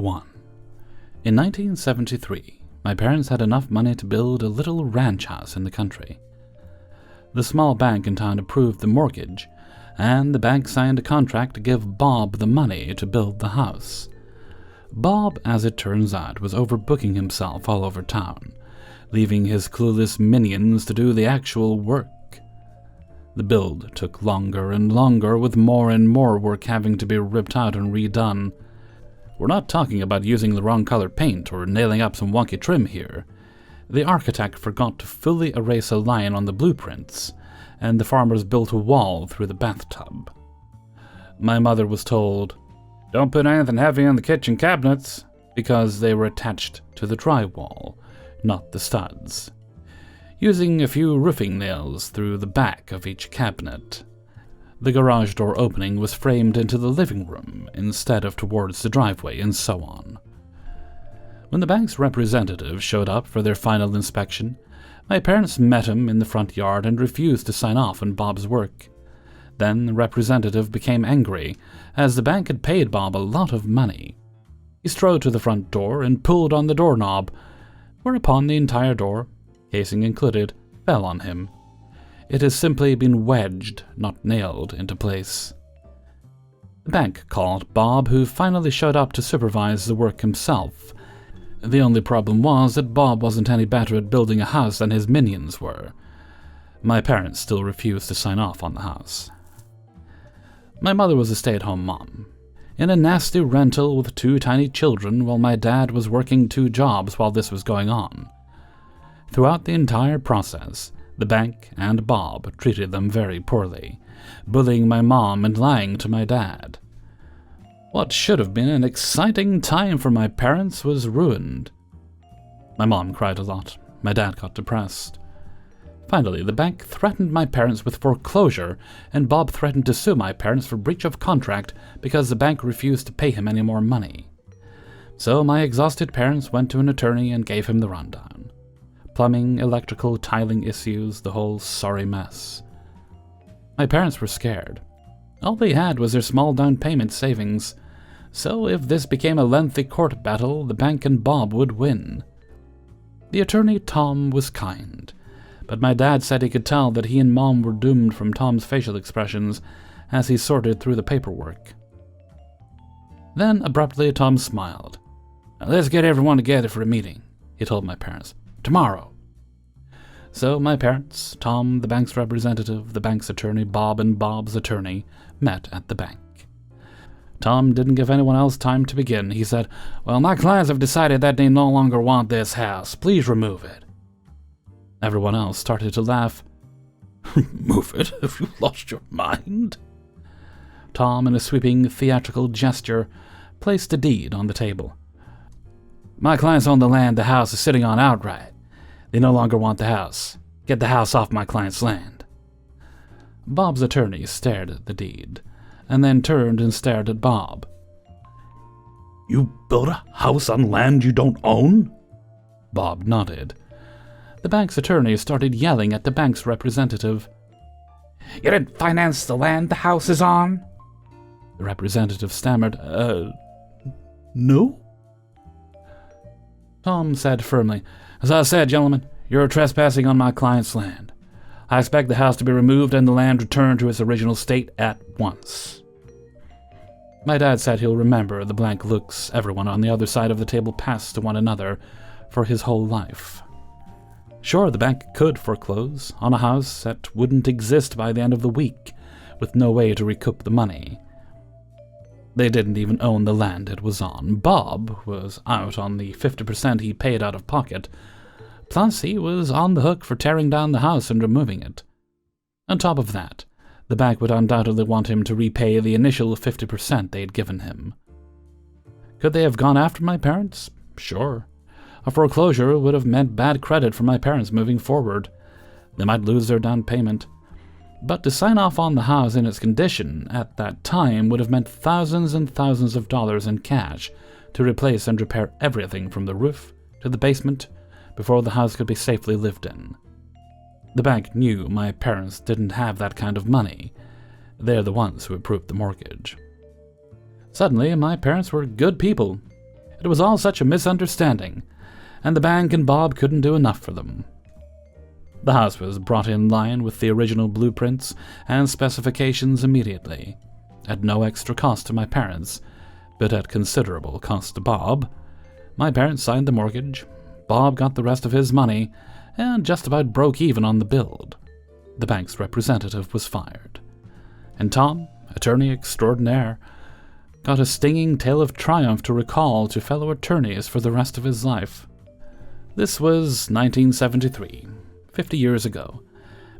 1. In 1973, my parents had enough money to build a little ranch house in the country. The small bank in town approved the mortgage, and the bank signed a contract to give Bob the money to build the house. Bob, as it turns out, was overbooking himself all over town, leaving his clueless minions to do the actual work. The build took longer and longer, with more and more work having to be ripped out and redone. We're not talking about using the wrong color paint or nailing up some wonky trim here. The architect forgot to fully erase a line on the blueprints, and the farmers built a wall through the bathtub. My mother was told, "Don't put anything heavy in the kitchen cabinets," because they were attached to the drywall, not the studs. Using a few roofing nails through the back of each cabinet. The garage door opening was framed into the living room instead of towards the driveway, and so on. When the bank's representative showed up for their final inspection, my parents met him in the front yard and refused to sign off on Bob's work. Then the representative became angry, as the bank had paid Bob a lot of money. He strode to the front door and pulled on the doorknob, whereupon the entire door, casing included, fell on him. It has simply been wedged, not nailed, into place. The bank called Bob, who finally showed up to supervise the work himself. The only problem was that Bob wasn't any better at building a house than his minions were. My parents still refused to sign off on the house. My mother was a stay-at-home mom, in a nasty rental with 2 tiny children, while my dad was working 2 jobs while this was going on. Throughout the entire process, the bank and Bob treated them very poorly, bullying my mom and lying to my dad. What should have been an exciting time for my parents was ruined. My mom cried a lot. My dad got depressed. Finally, the bank threatened my parents with foreclosure, and Bob threatened to sue my parents for breach of contract because the bank refused to pay him any more money. So my exhausted parents went to an attorney and gave him the rundown. Plumbing, electrical, tiling issues, the whole sorry mess. My parents were scared. All they had was their small down payment savings, so if this became a lengthy court battle, the bank and Bob would win. The attorney, Tom, was kind, but my dad said he could tell that he and Mom were doomed from Tom's facial expressions as he sorted through the paperwork. Then, abruptly, Tom smiled. "Let's get everyone together for a meeting," he told my parents. "Tomorrow." So my parents, Tom, the bank's representative, the bank's attorney, Bob, and Bob's attorney, met at the bank. Tom didn't give anyone else time to begin. He said, "Well, my clients have decided that they no longer want this house. Please remove it." Everyone else started to laugh. "Move it? Have you lost your mind?" Tom, in a sweeping theatrical gesture, placed a deed on the table. "My clients own the land the house is sitting on outright. They no longer want the house. Get the house off my client's land." Bob's attorney stared at the deed, and then turned and stared at Bob. "You built a house on land you don't own?" Bob nodded. The bank's attorney started yelling at the bank's representative. "You didn't finance the land the house is on?" The representative stammered, No?" Tom said firmly, "As I said, gentlemen, you're trespassing on my client's land. I expect the house to be removed and the land returned to its original state at once." My dad said he'll remember the blank looks everyone on the other side of the table passed to one another for his whole life. Sure, the bank could foreclose on a house that wouldn't exist by the end of the week, with no way to recoup the money. They didn't even own the land it was on. Bob was out on the 50% he paid out of pocket, plus he was on the hook for tearing down the house and removing it. On top of that, the bank would undoubtedly want him to repay the initial 50% they'd given him. Could they have gone after my parents? Sure. A foreclosure would have meant bad credit for my parents moving forward. They might lose their down payment. But to sign off on the house in its condition at that time would have meant thousands and thousands of dollars in cash to replace and repair everything from the roof to the basement before the house could be safely lived in. The bank knew my parents didn't have that kind of money. They're the ones who approved the mortgage. Suddenly, my parents were good people. It was all such a misunderstanding, and the bank and Bob couldn't do enough for them. The house was brought in line with the original blueprints and specifications immediately, at no extra cost to my parents, but at considerable cost to Bob. My parents signed the mortgage, Bob got the rest of his money, and just about broke even on the build. The bank's representative was fired, and Tom, attorney extraordinaire, got a stinging tale of triumph to recall to fellow attorneys for the rest of his life. This was 1973, 50 years ago.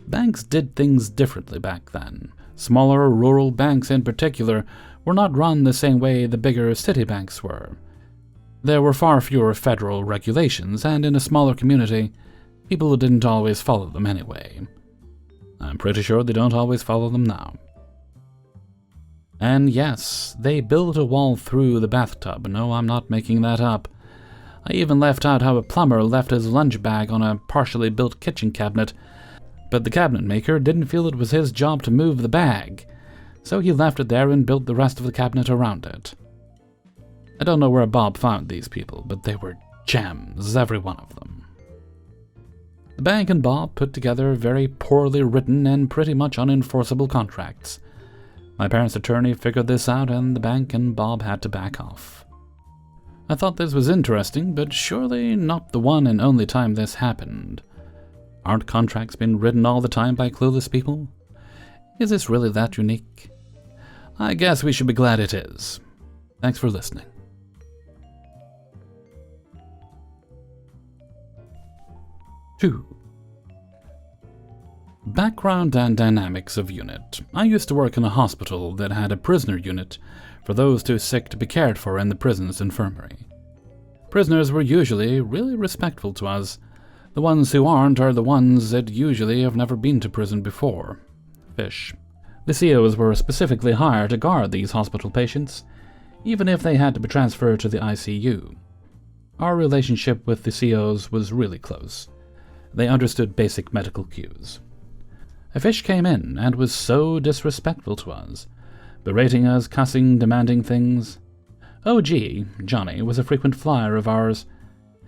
Banks did things differently back then. Smaller rural banks in particular were not run the same way the bigger city banks were. There were far fewer federal regulations, and in a smaller community, people didn't always follow them anyway. I'm pretty sure they don't always follow them now. And yes, they built a wall through the bathtub. No, I'm not making that up. I even left out how a plumber left his lunch bag on a partially built kitchen cabinet, but the cabinet maker didn't feel it was his job to move the bag, so he left it there and built the rest of the cabinet around it. I don't know where Bob found these people, but they were gems, every one of them. The bank and Bob put together very poorly written and pretty much unenforceable contracts. My parents' attorney figured this out, and the bank and Bob had to back off. I thought this was interesting, but surely not the one and only time this happened. Aren't contracts being written all the time by clueless people? Is this really that unique? I guess we should be glad it is. Thanks for listening. 2. Background and dynamics of unit. I used to work in a hospital that had a prisoner unit for those too sick to be cared for in the prison's infirmary. Prisoners were usually really respectful to us. The ones who aren't are the ones that usually have never been to prison before. Fish. The COs were specifically hired to guard these hospital patients, even if they had to be transferred to the ICU. Our relationship with the COs was really close. They understood basic medical cues. A fish came in and was so disrespectful to us, berating us, cussing, demanding things. OG, Johnny, was a frequent flyer of ours.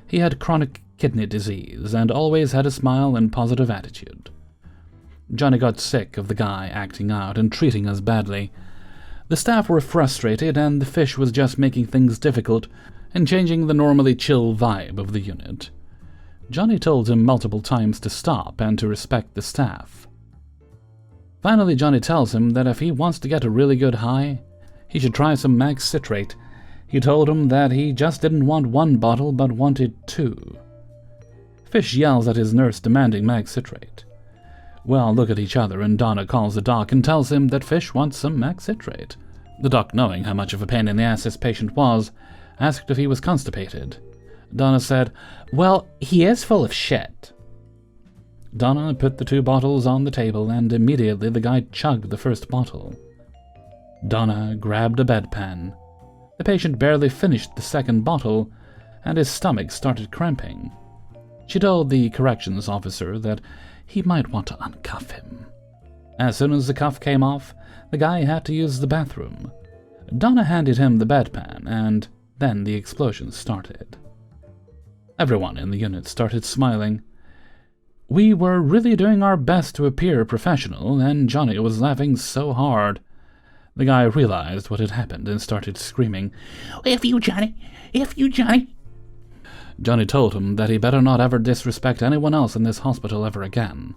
He had chronic kidney disease and always had a smile and positive attitude. Johnny got sick of the guy acting out and treating us badly. The staff were frustrated, and the fish was just making things difficult and changing the normally chill vibe of the unit. Johnny told him multiple times to stop and to respect the staff. Finally, Johnny tells him that if he wants to get a really good high, he should try some max citrate. He told him that he just didn't want 1 bottle but wanted 2. Fish yells at his nurse demanding max citrate. We all look at each other, and Donna calls the doc and tells him that Fish wants some max citrate. The doc, knowing how much of a pain in the ass his patient was, asked if he was constipated. Donna said, "Well, he is full of shit." Donna put the 2 bottles on the table, and immediately the guy chugged the first bottle. Donna grabbed a bedpan. The patient barely finished the second bottle, and his stomach started cramping. She told the corrections officer that he might want to uncuff him. As soon as the cuff came off, the guy had to use the bathroom. Donna handed him the bedpan, and then the explosion started. Everyone in the unit started smiling. We were really doing our best to appear professional, and Johnny was laughing so hard. The guy realized what had happened and started screaming, "If you, Johnny! If you, Johnny!" Johnny told him that he better not ever disrespect anyone else in this hospital ever again.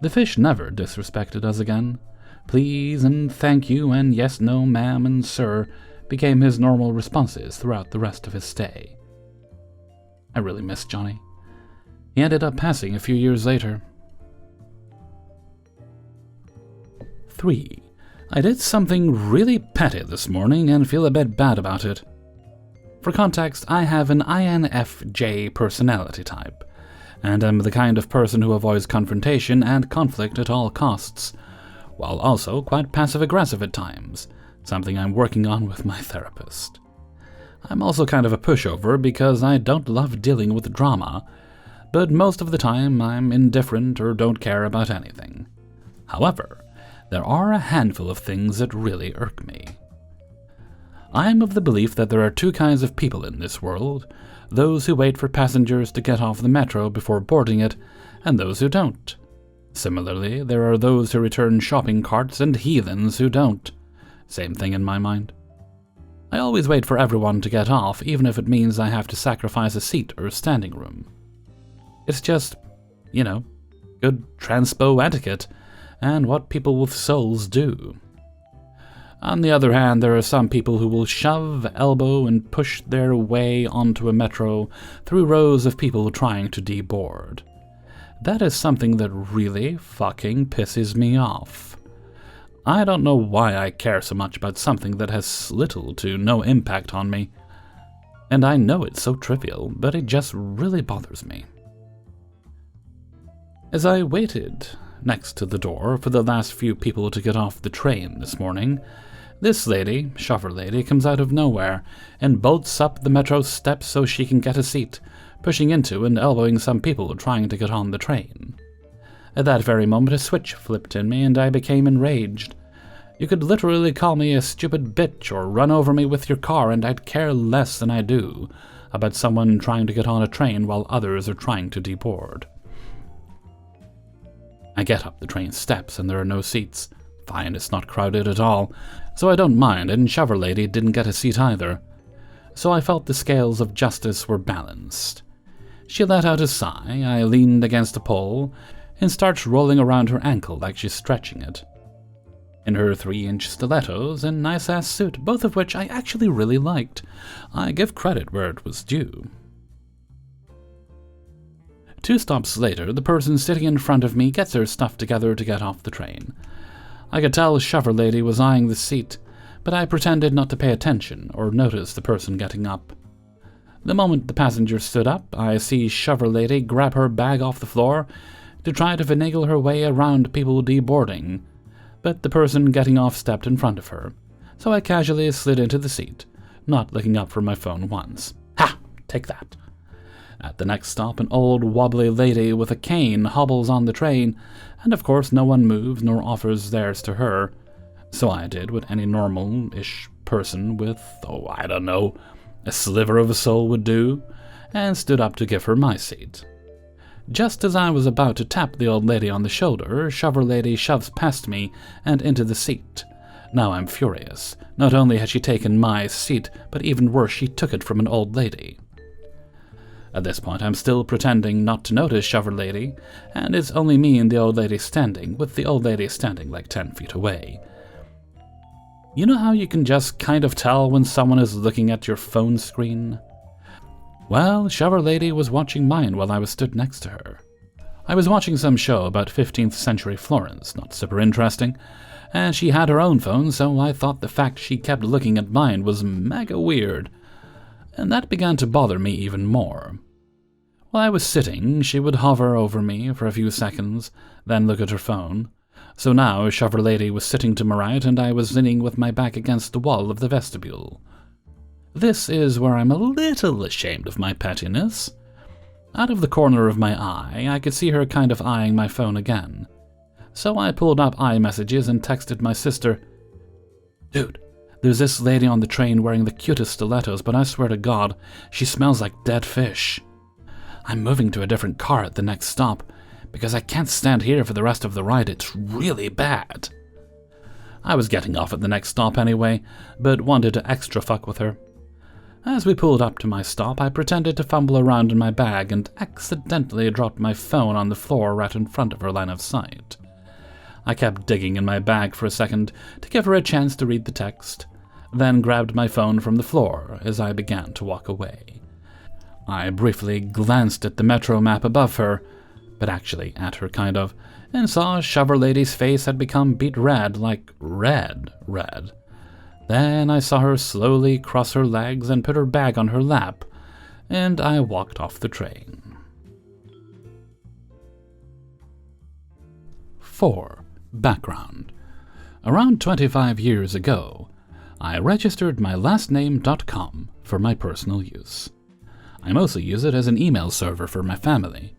The fish never disrespected us again. Please and thank you and yes, no, ma'am, and sir became his normal responses throughout the rest of his stay. I really miss Johnny. He ended up passing a few years later. 3. I did something really petty this morning and feel a bit bad about it. For context, I have an INFJ personality type, and am the kind of person who avoids confrontation and conflict at all costs, while also quite passive-aggressive at times, something I'm working on with my therapist. I'm also kind of a pushover because I don't love dealing with drama, but most of the time I'm indifferent or don't care about anything. However, there are a handful of things that really irk me. I am of the belief that there are two kinds of people in this world: those who wait for passengers to get off the metro before boarding it, and those who don't. Similarly, there are those who return shopping carts and heathens who don't. Same thing in my mind. I always wait for everyone to get off, even if it means I have to sacrifice a seat or a standing room. It's just, good transpo etiquette, and what people with souls do. On the other hand, there are some people who will shove, elbow, and push their way onto a metro through rows of people trying to deboard. That is something that really fucking pisses me off. I don't know why I care so much about something that has little to no impact on me. And I know it's so trivial, but it just really bothers me. As I waited next to the door for the last few people to get off the train this morning, this lady, shover lady, comes out of nowhere and bolts up the metro steps so she can get a seat, pushing into and elbowing some people trying to get on the train. At that very moment, a switch flipped in me and I became enraged. You could literally call me a stupid bitch or run over me with your car, and I'd care less than I do about someone trying to get on a train while others are trying to deboard. I get up the train steps and there are no seats. Fine, it's not crowded at all, so I don't mind, and shover lady didn't get a seat either. So I felt the scales of justice were balanced. She let out a sigh, I leaned against a pole, and starts rolling around her ankle like she's stretching it. In her 3-inch stilettos and nice-ass suit, both of which I actually really liked. I give credit where it was due. 2 stops later, the person sitting in front of me gets her stuff together to get off the train. I could tell shover lady was eyeing the seat, but I pretended not to pay attention or notice the person getting up. The moment the passenger stood up, I see shover lady grab her bag off the floor to try to finagle her way around people deboarding, but the person getting off stepped in front of her, so I casually slid into the seat, not looking up from my phone once. Ha! Take that. At the next stop, an old wobbly lady with a cane hobbles on the train, and of course no one moves nor offers theirs to her, so I did what any normal-ish person with, a sliver of a soul would do, and stood up to give her my seat. Just as I was about to tap the old lady on the shoulder, shover lady shoves past me and into the seat. Now I'm furious. Not only had she taken my seat, but even worse, she took it from an old lady. At this point, I'm still pretending not to notice shover lady, and it's only me and the old lady standing, with the old lady standing like 10 feet away. You know how you can just kind of tell when someone is looking at your phone screen? Well, shover lady was watching mine while I was stood next to her. I was watching some show about 15th century Florence, not super interesting, and she had her own phone, so I thought the fact she kept looking at mine was mega weird, and that began to bother me even more. While I was sitting, she would hover over me for a few seconds, then look at her phone. So now shover lady was sitting to my right, and I was leaning with my back against the wall of the vestibule. This is where I'm a little ashamed of my pettiness. Out of the corner of my eye, I could see her kind of eyeing my phone again. So I pulled up iMessages and texted my sister, "Dude, there's this lady on the train wearing the cutest stilettos, but I swear to God, she smells like dead fish. I'm moving to a different car at the next stop, because I can't stand here for the rest of the ride. It's really bad." I was getting off at the next stop anyway, but wanted to extra fuck with her. As we pulled up to my stop, I pretended to fumble around in my bag and accidentally dropped my phone on the floor right in front of her line of sight. I kept digging in my bag for a second to give her a chance to read the text, then grabbed my phone from the floor as I began to walk away. I briefly glanced at the metro map above her, but actually at her kind of, and saw shover lady's face had become beet red, like red. Then I saw her slowly cross her legs and put her bag on her lap, and I walked off the train. 4. Background. Around 25 years ago, I registered my lastname.com for my personal use. I mostly use it as an email server for my family.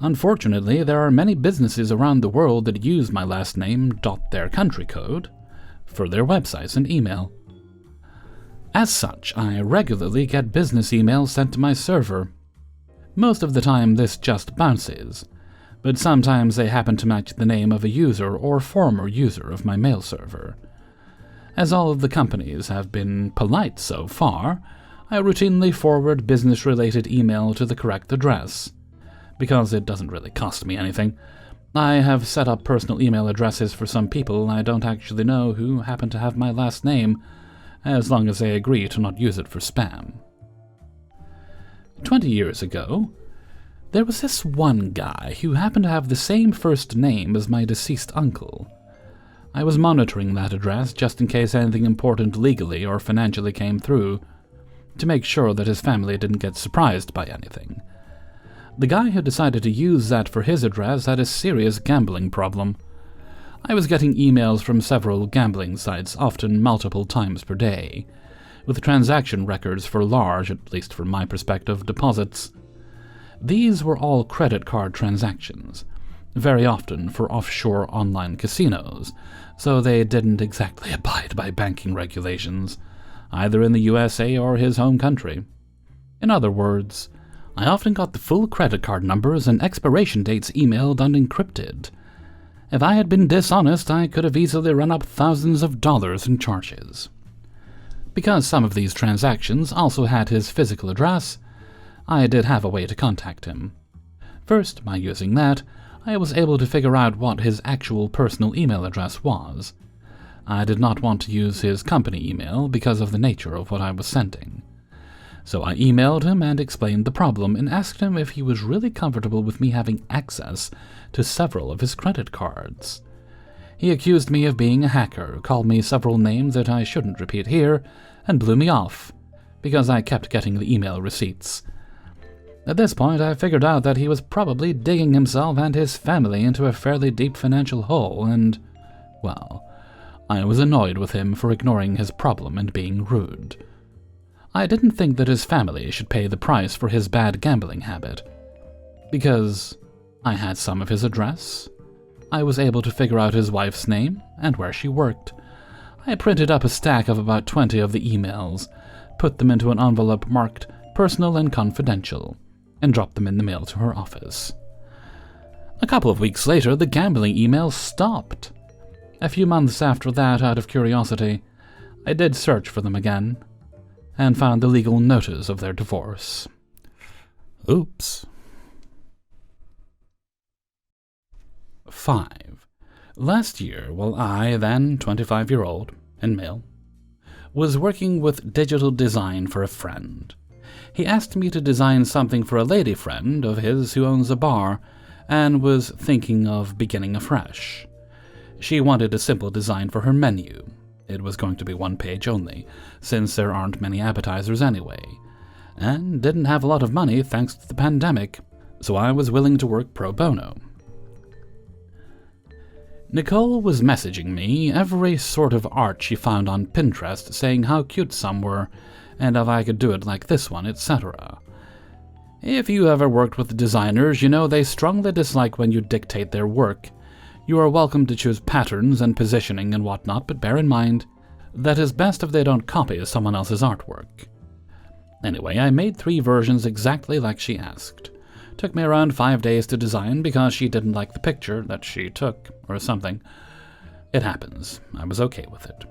Unfortunately, there are many businesses around the world that use my last name, their country code, for their websites and email. As such, I regularly get business emails sent to my server. Most of the time this just bounces, but sometimes they happen to match the name of a user or former user of my mail server. As all of the companies have been polite so far, I routinely forward business-related email to the correct address. Because it doesn't really cost me anything, I have set up personal email addresses for some people I don't actually know who happen to have my last name, as long as they agree to not use it for spam. 20 years ago, there was this one guy who happened to have the same first name as my deceased uncle. I was monitoring that address just in case anything important legally or financially came through, to make sure that his family didn't get surprised by anything. The guy who decided to use that for his address had a serious gambling problem. I was getting emails from several gambling sites, often multiple times per day, with transaction records for large, at least from my perspective, deposits. These were all credit card transactions, very often for offshore online casinos, so they didn't exactly abide by banking regulations, either in the USA or his home country. In other words, I often got the full credit card numbers and expiration dates emailed unencrypted. If I had been dishonest, I could have easily run up thousands of dollars in charges. Because some of these transactions also had his physical address, I did have a way to contact him. First, by using that, I was able to figure out what his actual personal email address was. I did not want to use his company email because of the nature of what I was sending. So I emailed him and explained the problem and asked him if he was really comfortable with me having access to several of his credit cards. He accused me of being a hacker, called me several names that I shouldn't repeat here, and blew me off, because I kept getting the email receipts. At this point, I figured out that he was probably digging himself and his family into a fairly deep financial hole, and, well, I was annoyed with him for ignoring his problem and being rude. I didn't think that his family should pay the price for his bad gambling habit. Because I had some of his address, I was able to figure out his wife's name and where she worked. I printed up a stack of about 20 of the emails, put them into an envelope marked personal and confidential, and dropped them in the mail to her office. A couple of weeks later, the gambling emails stopped. A few months after that, out of curiosity, I did search for them again, and found the legal notice of their divorce. Oops. 5. Last year, while I, then 25-year-old, and male, was working with digital design for a friend, he asked me to design something for a lady friend of his who owns a bar and was thinking of beginning afresh. She wanted a simple design for her menu. It was going to be one page only, since there aren't many appetizers anyway, and didn't have a lot of money thanks to the pandemic, so I was willing to work pro bono. Nicole was messaging me every sort of art she found on Pinterest, saying how cute some were, and if I could do it like this one, etc. If you ever worked with designers, you know they strongly dislike when you dictate their work. You are welcome to choose patterns and positioning and whatnot, but bear in mind that it's best if they don't copy someone else's artwork. Anyway, I made 3 versions exactly like she asked. Took me around 5 days to design because she didn't like the picture that she took, or something. It happens. I was okay with it.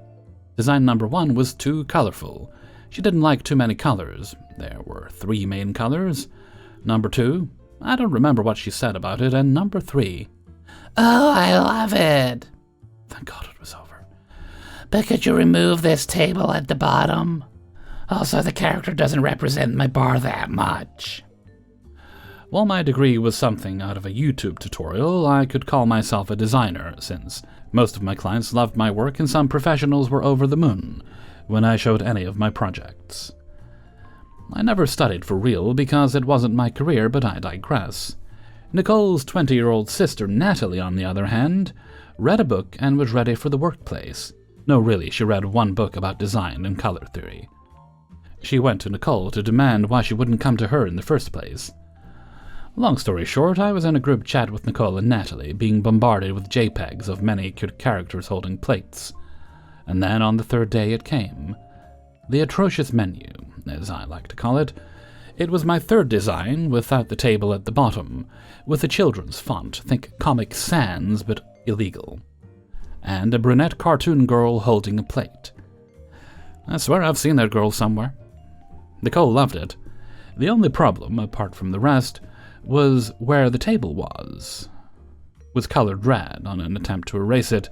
Design number 1 was too colorful. She didn't like too many colors. There were 3 main colors. Number 2, I don't remember what she said about it, and number 3, "Oh, I love it." Thank God it was over. "But could you remove this table at the bottom? Also, the character doesn't represent my bar that much." While my degree was something out of a YouTube tutorial, I could call myself a designer, since most of my clients loved my work and some professionals were over the moon when I showed any of my projects. I never studied for real because it wasn't my career, but I digress. Nicole's 20-year-old sister Natalie, on the other hand, read a book and was ready for the workplace. No, really, she read 1 book about design and color theory. She went to Nicole to demand why she wouldn't come to her in the first place. Long story short, I was in a group chat with Nicole and Natalie, being bombarded with JPEGs of many cute characters holding plates. And then on the 3rd day it came. The atrocious menu, as I like to call it. It was my third design, without the table at the bottom, with a children's font, think Comic Sans, but illegal, and a brunette cartoon girl holding a plate. I swear I've seen that girl somewhere. Nicole loved it. The only problem, apart from the rest, was where the table was. It was colored red on an attempt to erase it,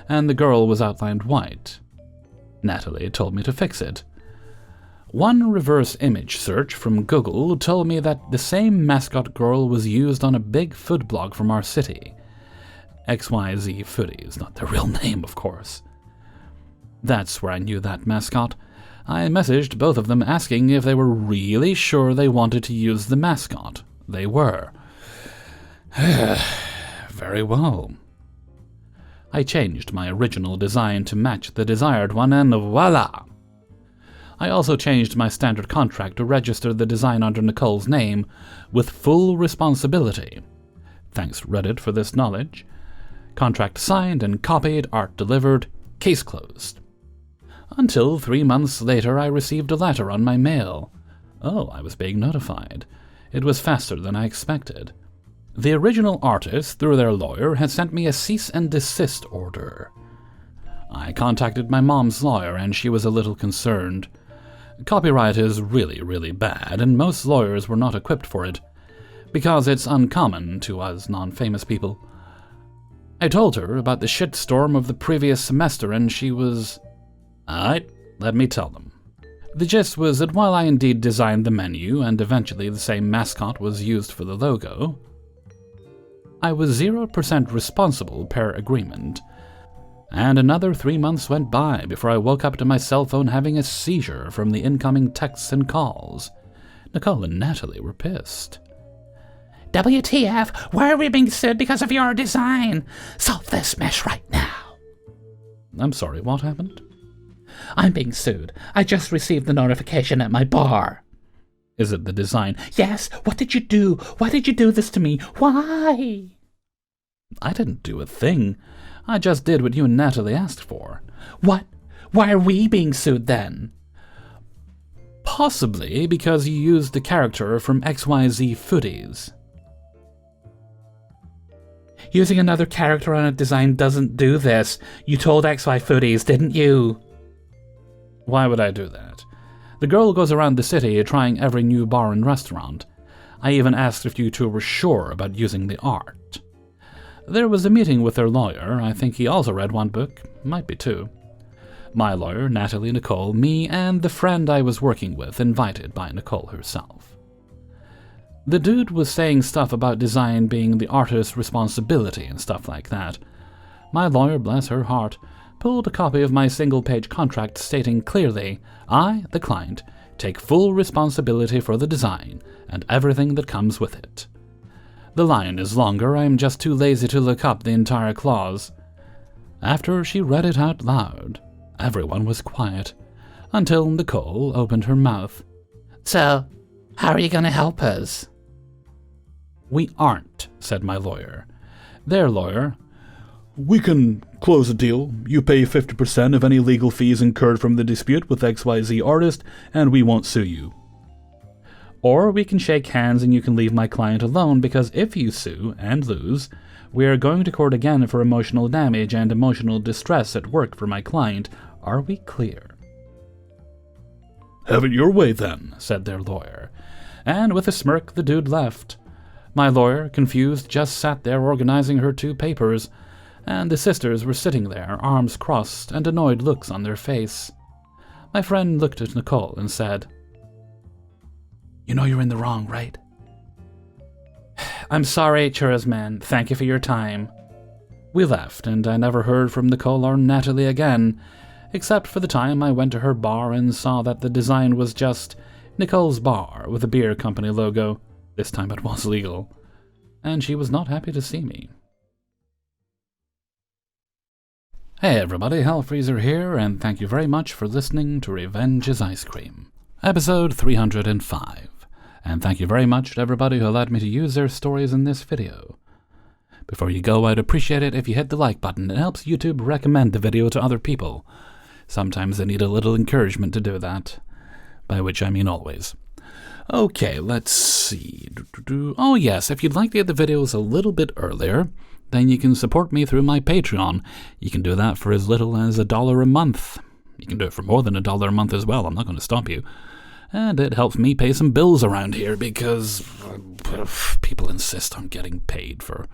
and the girl was outlined white. Natalie told me to fix it. One reverse image search from Google told me that the same mascot girl was used on a big food blog from our city. XYZ Foodies, not their real name, of course. That's where I knew that mascot. I messaged both of them asking if they were really sure they wanted to use the mascot. They were. Very well. I changed my original design to match the desired one, and voila! I also changed my standard contract to register the design under Nicole's name, with full responsibility. Thanks Reddit for this knowledge. Contract signed and copied, art delivered, case closed. Until 3 months later I received a letter on my mail. Oh, I was being notified. It was faster than I expected. The original artist, through their lawyer, had sent me a cease and desist order. I contacted my mom's lawyer, and she was a little concerned. Copyright is really bad, and most lawyers were not equipped for it, because it's uncommon to us non-famous people. I told her about the shitstorm of the previous semester, and she was... Alright, let me tell them. The gist was that while I indeed designed the menu, and eventually the same mascot was used for the logo, I was 0% responsible per agreement. And another 3 months went by before I woke up to my cell phone having a seizure from the incoming texts and calls. Nicole and Natalie were pissed. WTF, why are we being sued because of your design? Solve this mess right now. I'm sorry, what happened? I'm being sued. I just received the notification at my bar. Is it the design? Yes, what did you do? Why did you do this to me? Why? I didn't do a thing. I just did what you and Natalie asked for. What? Why are we being sued then? Possibly because you used the character from XYZ Foodies. Using another character on a design doesn't do this. You told XY Foodies, didn't you? Why would I do that? The girl goes around the city trying every new bar and restaurant. I even asked if you two were sure about using the art. There was a meeting with their lawyer. I think he also read one book, might be two. My lawyer, Natalie, Nicole, me, and the friend I was working with, invited by Nicole herself. The dude was saying stuff about design being the artist's responsibility and stuff like that. My lawyer, bless her heart, pulled a copy of my single-page contract stating clearly, I, the client, take full responsibility for the design and everything that comes with it. The line is longer, I am just too lazy to look up the entire clause. After she read it out loud, everyone was quiet, until Nicole opened her mouth. So, how are you going to help us? We aren't, said my lawyer. Their lawyer, we can close a deal. You pay 50% of any legal fees incurred from the dispute with XYZ artist, and we won't sue you. Or we can shake hands and you can leave my client alone, because if you sue and lose, we are going to court again for emotional damage and emotional distress at work for my client. Are we clear? Have it your way then, said their lawyer. And with a smirk, the dude left. My lawyer, confused, just sat there organizing her two papers, and the sisters were sitting there, arms crossed and annoyed looks on their face. My friend looked at Nicole and said, You know you're in the wrong, right? I'm sorry, Chura's man. Thank you for your time. We left, and I never heard from Nicole or Natalie again, except for the time I went to her bar and saw that the design was just Nicole's Bar with a beer company logo. This time it was legal. And she was not happy to see me. Hey everybody, Hellfreezer here, and thank you very much for listening to Revenge is Ice Cream, episode 305. And thank you very much to everybody who allowed me to use their stories in this video. Before you go, I'd appreciate it if you hit the like button. It helps YouTube recommend the video to other people. Sometimes they need a little encouragement to do that, by which I mean always. Okay, let's see. Oh yes, if you'd like to get the videos a little bit earlier, then you can support me through my Patreon. You can do that for as little as $1 a month. You can do it for more than $1 a month as well. I'm not going to stop you. And it helps me pay some bills around here because people insist on getting paid for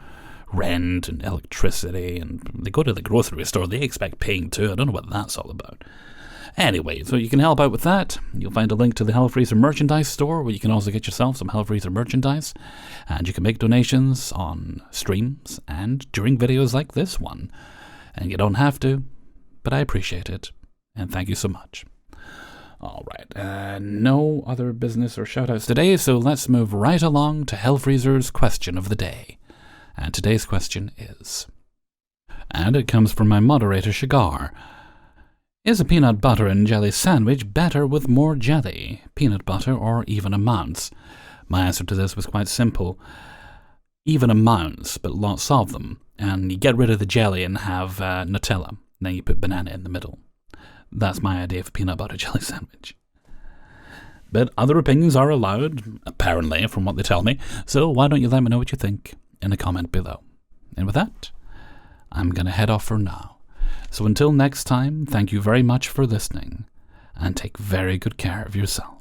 rent and electricity, and they go to the grocery store, they expect paying too. I don't know what that's all about. Anyway, so you can help out with that. You'll find a link to the Hellfreezer merchandise store where you can also get yourself some Hellfreezer merchandise, and you can make donations on streams and during videos like this one. And you don't have to, but I appreciate it, and thank you so much. All right, no other business or shoutouts today, so let's move right along to Hellfreezer's question of the day. And today's question is, and it comes from my moderator Shigar: is a peanut butter and jelly sandwich better with more jelly, peanut butter, or even amounts? My answer to this was quite simple. Even amounts, but lots of them. And you get rid of the jelly and have Nutella. Then you put banana in the middle. That's my idea of peanut butter jelly sandwich. But other opinions are allowed, apparently, from what they tell me. So why don't you let me know what you think in a comment below. And with that, I'm going to head off for now. So until next time, thank you very much for listening, and take very good care of yourself.